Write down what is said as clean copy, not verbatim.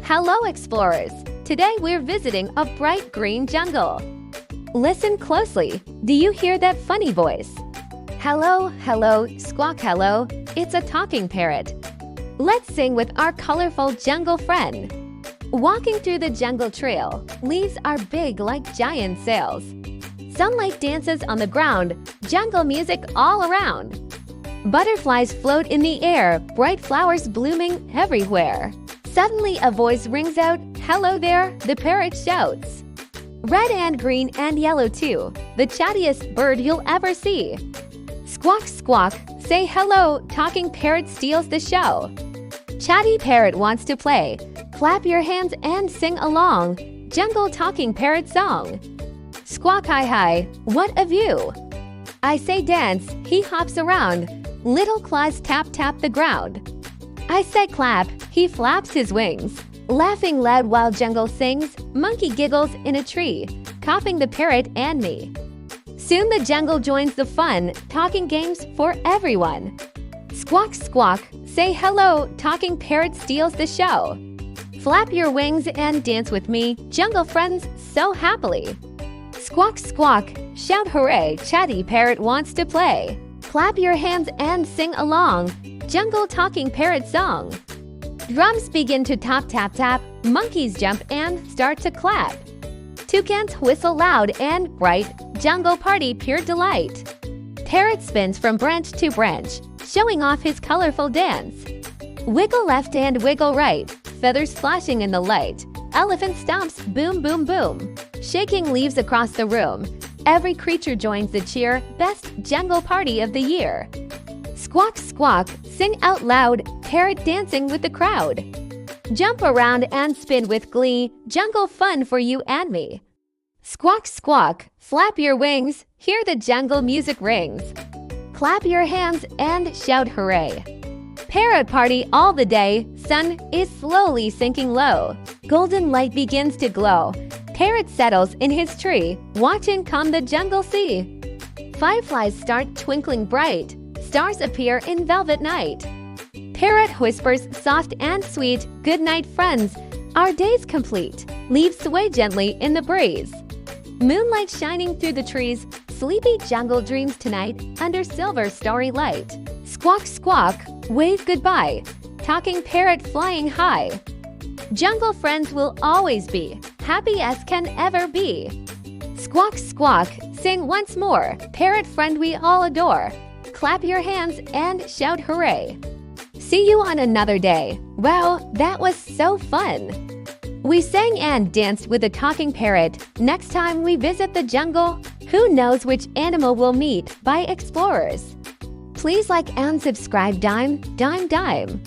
Hello explorers! Today we're visiting a bright green jungle. Listen closely. Do you hear that funny voice? Hello, hello, squawk hello. It's a talking parrot. Let's sing with our colorful jungle friend. Walking through the jungle trail, leaves are big like giant sails. Sunlight dances on the ground, jungle music all around. Butterflies float in the air, bright flowers blooming everywhere. Suddenly a voice rings out, "Hello there," the parrot shouts. Red and green and yellow too, the chattiest bird you'll ever see. Squawk, squawk, say hello, talking parrot steals the show. Chatty parrot wants to play. Clap your hands and sing along, jungle talking parrot song. Squawk, hi hi, what a view. I say dance, he hops around, little claws tap tap the ground. I say clap, he flaps his wings, laughing loud while jungle sings, monkey giggles in a tree, copying the parrot and me. Soon the jungle joins the fun, talking games for everyone. Squawk, squawk, say hello, talking parrot steals the show. Flap your wings and dance with me, jungle friends, so happily. Squawk, squawk, shout hooray, chatty parrot wants to play. Clap your hands and sing along, jungle talking parrot song. Drums begin to tap tap tap, monkeys jump and start to clap. Toucans whistle loud and bright, jungle party pure delight. Parrot spins from branch to branch, showing off his colorful dance. Wiggle left and wiggle right, feathers flashing in the light. Elephant stomps boom boom boom, shaking leaves across the room. Every creature joins the cheer, best jungle party of the year. Squawk, squawk, sing out loud, parrot dancing with the crowd. Jump around and spin with glee, jungle fun for you and me. Squawk, squawk, flap your wings, hear the jungle music rings. Clap your hands and shout hooray. Parrot party all the day, sun is slowly sinking low. Golden light begins to glow. Parrot settles in his tree, watching come the jungle sea. Fireflies start twinkling bright, stars appear in velvet night. Parrot whispers soft and sweet, good night friends, our day's complete. Leaves sway gently in the breeze. Moonlight shining through the trees, sleepy jungle dreams tonight under silver starry light. Squawk, squawk, wave goodbye, talking parrot flying high. Jungle friends will always be, happy as can ever be. Squawk, squawk, sing once more, parrot friend we all adore. Clap your hands and shout hooray. See you on another day. Wow, that was so fun. We sang and danced with a talking parrot. Next time we visit the jungle, who knows which animal we'll meet by explorers. Please like and subscribe, dime, dime, dime.